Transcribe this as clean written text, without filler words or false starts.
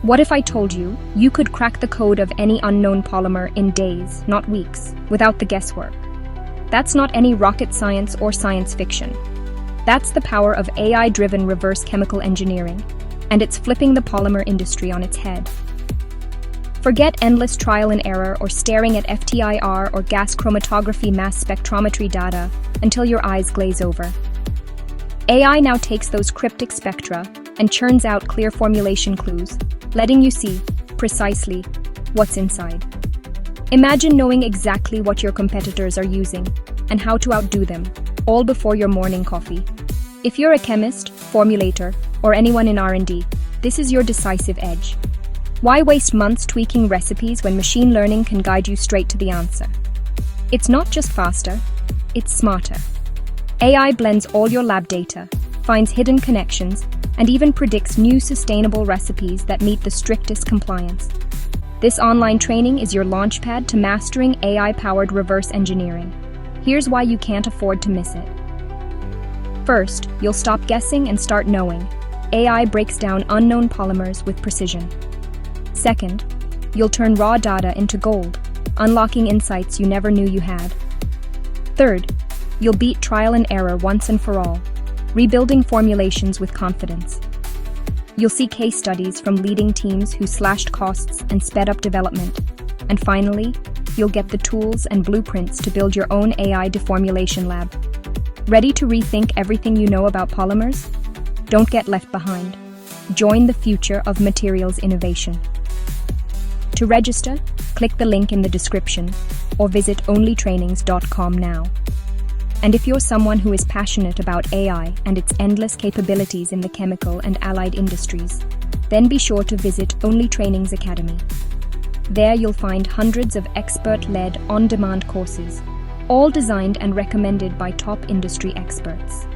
What if I told you you could crack the code of any unknown polymer in days, not weeks, without the guesswork? That's not any rocket science or science fiction. That's the power of AI-driven reverse chemical engineering, and it's flipping the polymer industry on its head. Forget endless trial and error or staring at FTIR or gas chromatography mass spectrometry data until your eyes glaze over. AI now takes those cryptic spectra and churns out clear formulation clues, letting you see, precisely, what's inside. Imagine knowing exactly what your competitors are using and how to outdo them, all before your morning coffee. If you're a chemist, formulator, or anyone in R&D, this is your decisive edge. Why waste months tweaking recipes when machine learning can guide you straight to the answer? It's not just faster, it's smarter. AI blends all your lab data, finds hidden connections, and even predicts new sustainable recipes that meet the strictest compliance. This online training is your launchpad to mastering AI-powered reverse engineering. Here's why you can't afford to miss it. First, you'll stop guessing and start knowing. AI breaks down unknown polymers with precision. Second, you'll turn raw data into gold, unlocking insights you never knew you had. Third, you'll beat trial and error once and for all, rebuilding formulations with confidence. You'll see case studies from leading teams who slashed costs and sped up development. And finally, you'll get the tools and blueprints to build your own AI deformulation lab. Ready to rethink everything you know about polymers? Don't get left behind. Join the future of materials innovation. To register, click the link in the description or visit OnlyTRAININGS.com now. And if you're someone who is passionate about AI and its endless capabilities in the chemical and allied industries, then be sure to visit OnlyTRAININGS Academy. There you'll find hundreds of expert-led, on-demand courses, all designed and recommended by top industry experts.